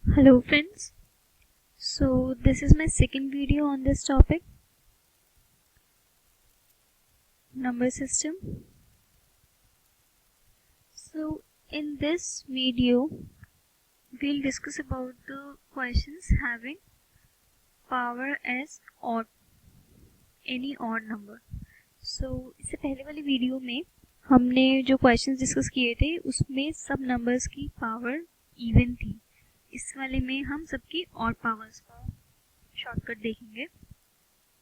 Hello friends, so this is my second video on this topic, number system. So in this video we'll discuss about the questions having power as odd, any odd number. So इससे पहले वाली video में हमने जो questions discuss किए थे उसमें सब नंबर्स की पावर इवन थी. इस वाले में हम सबकी ऑड पावर्स का शॉर्टकट देखेंगे.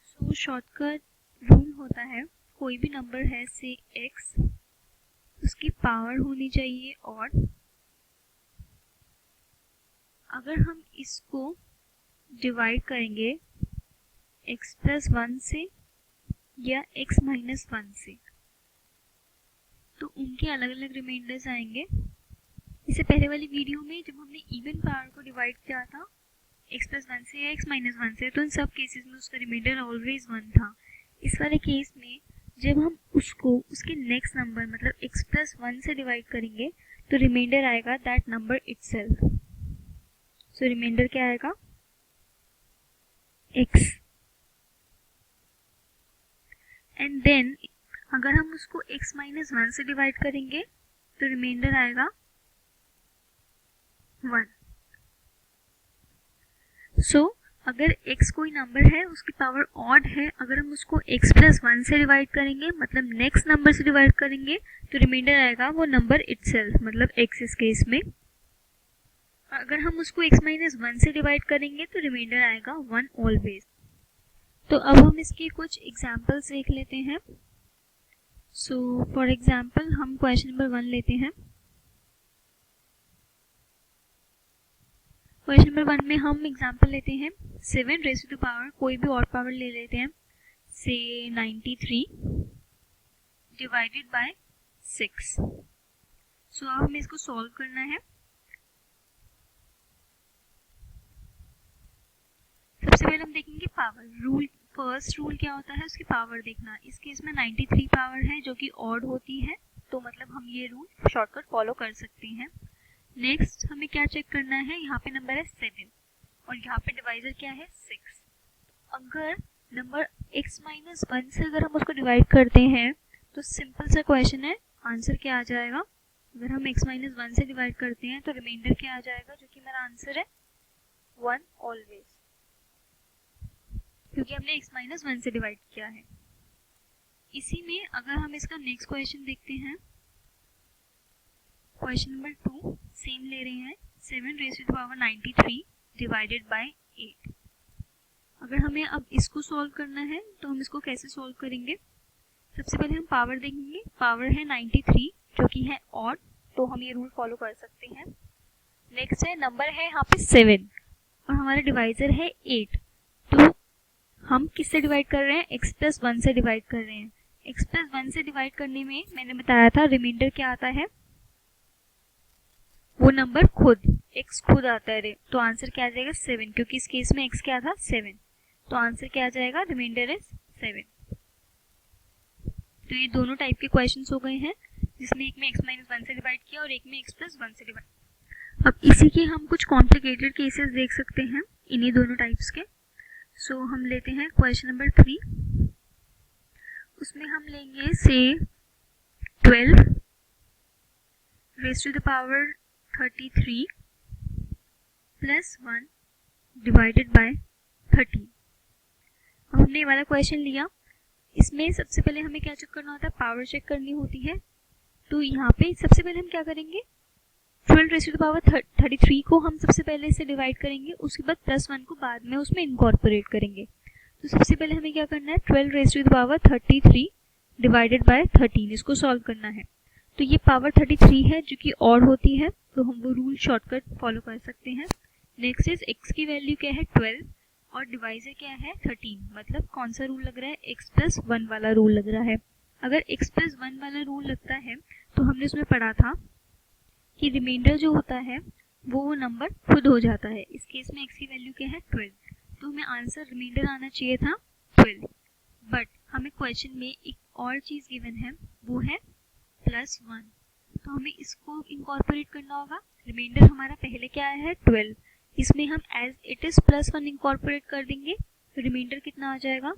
सो शॉर्टकट रूल होता है, कोई भी नंबर है से x, उसकी पावर होनी चाहिए ऑड. अगर हम इसको डिवाइड करेंगे x प्लस 1 से या x माइनस 1 से तो उनके अलग अलग रिमाइंडर्स आएंगे. इससे पहले वाली वीडियो में जब हमने इवन पावर को डिवाइड किया था x प्लस 1 से या x माइनस 1 से, तो इन सब केसेस में उसका रिमाइंडर ऑलवेज 1 था. इस वाले केस में जब हम उसको उसके नेक्स्ट नंबर मतलब x प्लस 1 से डिवाइड करेंगे तो रिमाइंडर आएगा that number itself. So remainder क्या आएगा? x. एंड देन अगर हम उसको x माइनस 1 से डिवाइड करेंगे तो रिमाइंडर आएगा 1. सो अगर x कोई नंबर है उसकी पावर ऑड है, अगर हम उसको x प्लस 1 से डिवाइड करेंगे मतलब नेक्स्ट नंबर से डिवाइड करेंगे तो रिमाइंडर आएगा वो नंबर इटसेल्फ मतलब x. इस केस में अगर हम उसको x माइनस 1 से डिवाइड करेंगे तो रिमाइंडर आएगा 1 ऑलवेज. तो अब हम इसके कुछ एग्जांपल्स देख लेते हैं. सो फॉर एग्जांपल हम क्वेश्चन नंबर 1 लेते हैं. क्वेश्चन नंबर 1 में हम एग्जांपल लेते हैं 7 रेज़ टू द पावर, कोई भी ऑड पावर ले लेते हैं, से 93 डिवाइडेड बाय 6. सो अब हमें इसको सॉल्व करना है. सबसे पहले हम देखेंगे पावर रूल. फर्स्ट रूल क्या होता है? उसकी पावर देखना. इस केस में 93 पावर है जो कि ऑड होती है, तो मतलब हम ये रूल शॉर्टकट फॉलो कर सकते हैं. नेक्स्ट हमें क्या चेक करना है? यहाँ पे नंबर है 7 और यहाँ पे डिवाइजर क्या है 6. अगर नंबर x माइनस 1 से अगर हम उसको डिवाइड करते हैं तो सिंपल सा क्वेश्चन है, आंसर क्या आ जाएगा? अगर हम x माइनस 1 से डिवाइड करते हैं तो रिमाइंडर क्या आ जाएगा, जो कि मेरा आंसर है 1 ऑलवेज, क्योंकि हमने x माइनस 1 से डिवाइड किया है. इसी में अगर हम इसका नेक्स्ट क्वेश्चन देखते हैं, क्वेश्चन नंबर 2 सेम ले रहे हैं 7 raise to the power 93 divided by 8. अगर हमें अब इसको सॉल्व करना है तो हम इसको कैसे सॉल्व करेंगे? सबसे पहले हम पावर देखेंगे. पावर है 93 जो कि है ऑड, तो हम ये रूल फॉलो कर सकते हैं. नेक्स्ट है नंबर है यहाँ पे 7 और हमारा डिवाइजर है 8, तो हम किससे डिवाइड कर रहे हैं? x प्लस 1 से डिवाइड कर रहे हैं. x प्लस 1 से डिवाइड करने में मैंने बताया था रिमाइंडर क्या आता है, वो नंबर खुद x खुद आता है. तो आंसर क्या आ जाएगा 7, क्योंकि इस केस में x क्या था 7, तो आंसर क्या आ जाएगा? Remainder is 7. तो ये दोनों टाइप के क्वेश्चंस हो गए हैं, जिसमें एक में x माइनस 1 से डिवाइड किया और एक में x प्लस 1 से डिवाइड. अब इसी के हम कुछ कॉम्प्लिकेटेड केसेस देख सकते हैं इन्हीं दोनों टाइप्स के. सो हम लेते हैं क्वेश्चन नंबर 3. उसमें हम लेंगे से 12 raise to the power 33 plus 1 divided by 13. हमने ये वाला क्वेश्चन लिया. इसमें सबसे पहले हमें क्या चेक करना होता है? पावर चेक करनी होती है. तो यहाँ पे सबसे पहले हम क्या करेंगे? 12 रेज़ टू द पावर 33 को हम सबसे पहले से डिवाइड करेंगे, उसके बाद प्लस 1 को बाद में उसमें इनकॉर्पोरेट करेंगे. तो सबसे पहले हमें क्या करना है? 12 raise to the power 33 divided by 13, इसको सॉल्व करना है. तो ये पावर 33 है जो कि ऑड होती है, तो हम वो रूल शॉर्टकट फॉलो कर सकते हैं. नेक्स्ट इज x की वैल्यू क्या है 12 और डिवाइजर क्या है 13, मतलब कौन सा रूल लग रहा है? x प्लस 1 वाला रूल लग रहा है. अगर x प्लस 1 वाला रूल लगता है तो हमने उसमें पढ़ा था कि रिमाइंडर जो होता है वो नंबर खुद हो जाता है. इस केस में x की वैल्यू क्या है 12, तो हमें आंसर रिमाइंडर आना चाहिए था 12. बट हमें क्वेश्चन में एक और चीज गिवन है, वो है प्लस 1, तो हमें इसको इनकॉर्पोरेट करना होगा. रिमाइंडर हमारा पहले क्या आया है 12, इसमें हम एज इट इज +1 इंकॉर्पोरेट कर देंगे, तो रिमाइंडर कितना आ जाएगा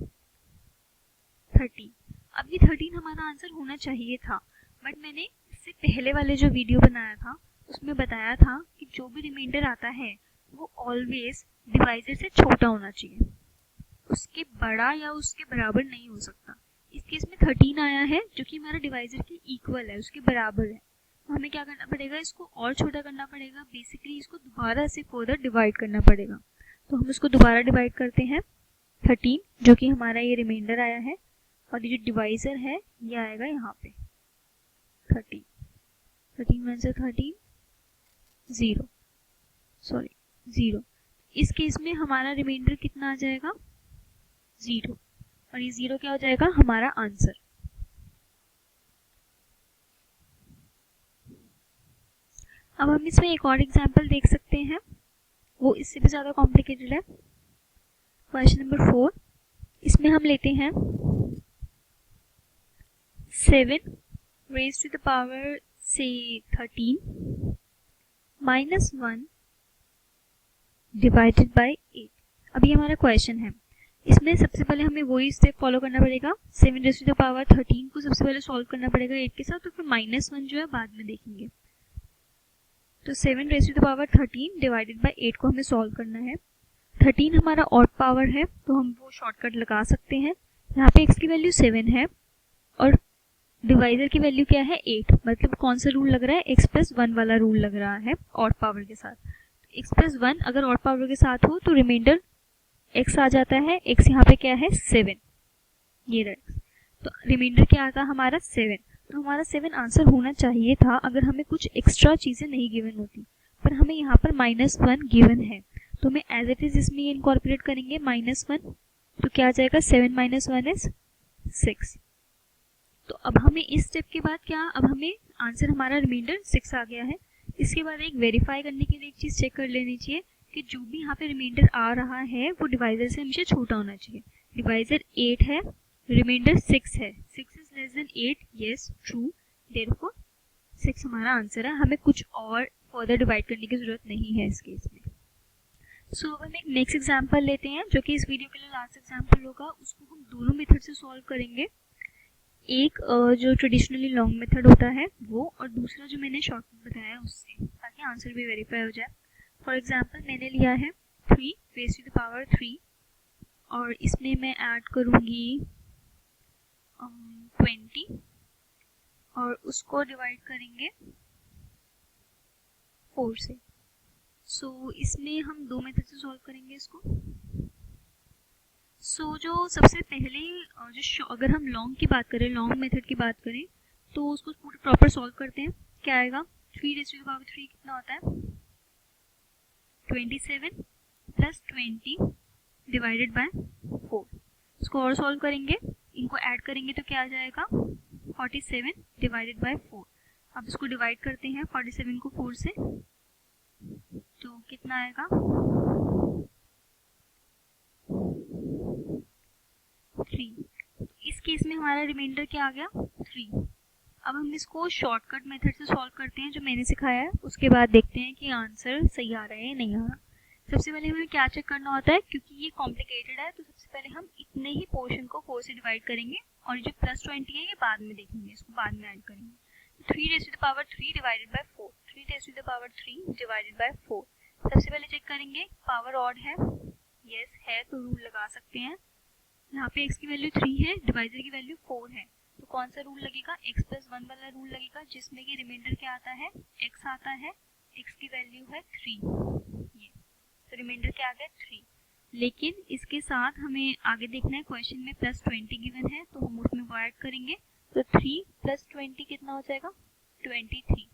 13। अब ये 13 हमारा आंसर होना चाहिए था, बट मैंने इससे पहले वाले जो वीडियो बनाया था उसमें बताया था कि जो भी रिमाइंडर आता है वो ऑलवेज डिवाइजर से छोटा होना चाहिए, उसके बड़ा या उसके बराबर नहीं हो सकता। इस केस में 13 आया है जो कि हमारा डिवाइजर के इक्वल है, उसके बराबर है, तो हमें क्या करना पड़ेगा, इसको और छोटा करना पड़ेगा, बेसिकली इसको दोबारा से फर्दर डिवाइड करना पड़ेगा। तो हम इसको दोबारा डिवाइड करते हैं 13, जो कि हमारा ये रिमाइंडर आया है, और ये जो डिवाइजर है ये आएगा यहाँ पे 13 1 से 13 0। इस केस में हमारा रिमाइंडर कितना आ जाएगा 0, और ये 0 क्या हो जाएगा हमारा आंसर। अब हम इसमें एक और एग्जांपल देख सकते हैं, वो इससे भी ज़्यादा कॉम्प्लिकेटेड है। क्वेश्चन नंबर 4, इसमें हम लेते हैं 7 raised to the power say 13 minus 1 divided by 8। अभी हमारा क्वेश्चन है, इसमें सबसे पहले हमें वही स्टेप फॉलो करना पड़ेगा, 7 raised to the power 13 को सबसे पहले सॉल्व करना पड़ेगा 8 के साथ, तो फिर -1 जो है बाद में देखेंगे। तो 7 raised to the power 13 divided by 8 को हमें सॉल्व करना है। 13 हमारा ऑड पावर है, तो हम वो शॉर्टकट लगा सकते हैं। यहाँ पे x की वैल्यू 7 है और डिवाइजर की वैल्यू क्या है 8, मतलब कौन सा रूल लग रहा है, x+1 वाला रूल लग रहा है ऑड पावर के साथ। x+1 अगर ऑड पावर के साथ हो तो रिमाइंडर x आ जाता है, x यहाँ पे क्या है 7, ये रहा, तो रिमाइंडर क्या आता है हमारा 7। तो हमारा 7 आंसर होना चाहिए था अगर हमें कुछ एक्स्ट्रा चीज़ें नहीं गिवन होती, पर हमें यहाँ पर -1 गिवन है, तो हमें एज इट इज इसमें इनकॉर्पोरेट करेंगे -1, तो क्या आ जाएगा 7 - 1 इज 6। तो अब हमें इस स्टेप के बाद क्या, अब हमें आंसर हमारा रिमाइंडर 6 आ गया है। इसके बाद एक वेरीफाई करने के लिए एक चीज़ चेक कर लेनी चाहिए कि जो भी यहाँ पे रिमाइंडर आ रहा है वो डिवाइजर से हमेशा छोटा होना चाहिए। डिवाइजर 8 है, रिमाइंडर 6 है, 6 is less than 8, yes true, therefore 6 हमारा आंसर है, हमें कुछ और फर्दर डिवाइड करने की जरूरत नहीं है इस केस में। सो अब हम एक नेक्स्ट एग्जांपल लेते हैं जो कि इस वीडियो के लिए लास्ट एग्जांपल होगा, उसको हम दोनों मेथड से सॉल्व करेंगे। एक जो ट्रेडिशनली लॉन्ग मेथड होता है वो, और दूसरा जो मैंने शॉर्टकट बताया उससे, ताकि आंसर भी वेरीफाई हो जाए। फॉर एग्जांपल मैंने लिया है 3 raised to the power 3 और इसमें मैं ऐड करूँगी 20 और उसको डिवाइड करेंगे 4 से। सो इसमें हम दो मेथड से सॉल्व करेंगे इसको। जो सबसे पहले अगर हम लॉन्ग की बात करें, लॉन्ग मेथड की बात करें, तो उसको पूरा प्रॉपर सॉल्व करते हैं। क्या आएगा 3 raised to the power 3 कितना होता है 27 + 20 डिवाइडेड बाय 4। इसको और सॉल्व करेंगे, इनको ऐड करेंगे तो क्या आ जाएगा 47 डिवाइडेड बाय 4। अब इसको डिवाइड करते हैं 47 को 4 से, तो कितना आएगा 3। इस केस में हमारा रिमाइंडर क्या आ गया 3। अब हम इसको शॉर्टकट मेथड से सॉल्व करते हैं जो मैंने सिखाया है, उसके बाद देखते हैं कि आंसर सही आ रहा है या नहीं आ रहा। सबसे पहले हमें क्या चेक करना होता है, क्योंकि ये कॉम्प्लिकेटेड है, तो सबसे पहले हम इतने ही पोर्शन को 4 से डिवाइड करेंगे और जो +20 है ये बाद में देखेंगे, इसको बाद में ऐड करेंगे। 3 raised to the power 3 divided by 4, 3 raised to the power 3 divided by 4। सबसे पहले चेक करेंगे पावर ऑड है, यस है, तो रूल लगा सकते हैं। यहाँ पे x की वैल्यू 3 है, डिवाइजर की वैल्यू 4 है, तो कौन सा रूल लगेगा x+1 वाला रूल लगेगा, जिसमें कि रिमाइंडर क्या आता है x आता है, x की वैल्यू है 3, ये तो रिमाइंडर क्या आ गया 3। लेकिन इसके साथ हमें आगे देखना है, क्वेश्चन में +20 गिवन है, तो हम उसमें वो ऐड करेंगे, तो 3 + 20 कितना हो जाएगा 23।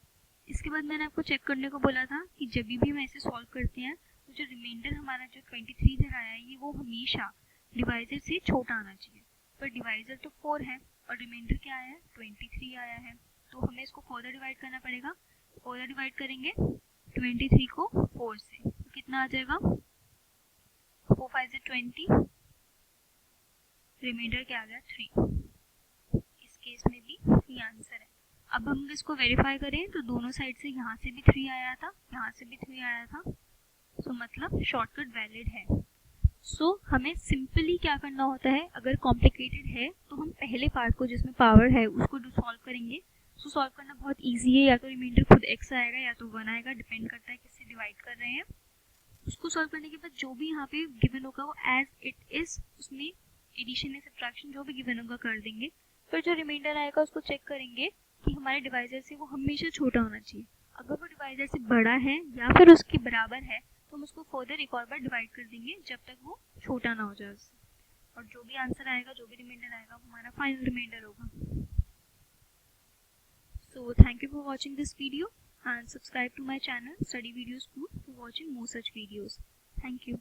इसके बाद मैंने आपको चेक करने को बोला था कि जब भी हम ऐसे सॉल्व करते हैं तो जो रिमाइंडर हमारा जो 23 इधर आया है, ये वो हमेशा डिवाइजर से छोटा आना चाहिए, पर डिवाइजर तो 4 है और रिमाइंडर क्या आया है 23 आया है, तो हमें इसको फर्दर डिवाइड करना पड़ेगा। फर्दर डिवाइड करेंगे 23 को 4 से, तो कितना आ जाएगा 4 × 5 = 20, रिमाइंडर क्या आ गया 3। इस केस में भी 3 आंसर है। अब हम इसको वेरीफाई करें तो दोनों साइड से यहाँ से भी 3 आया था, यहाँ से भी 3 आया था, तो सो मतलब शॉर्टकट वैलिड है। सो हमें सिंपली क्या करना होता है, अगर कॉम्प्लिकेटेड है तो हम पहले पार्ट को जिसमें पावर है उसको सॉल्व करेंगे। सो सॉल्व करना बहुत ईजी है, या तो रिमाइंडर खुद x आएगा या तो 1 आएगा, डिपेंड करता है किससे डिवाइड कर रहे हैं। उसको सॉल्व करने के बाद जो भी यहाँ पे गिवन होगा वो एज इट इज उसमें एडिशन या सब्ट्रैक्शन जो भी गिवन होगा कर देंगे। फिर जो रिमाइंडर आएगा उसको चेक करेंगे कि हमारे डिवाइजर से वो हमेशा छोटा होना चाहिए। अगर वो डिवाइजर से बड़ा है या फिर उसके बराबर है तो हम उसको फर्दर एक और बार डिवाइड कर देंगे जब तक वो छोटा ना हो जाए उससे, और जो भी आंसर आएगा, जो भी रिमाइंडर आएगा, वो हमारा फाइनल रिमाइंडर होगा। So thank you for watching this video and subscribe to my channel Study Videos School for watching more such videos. Thank you.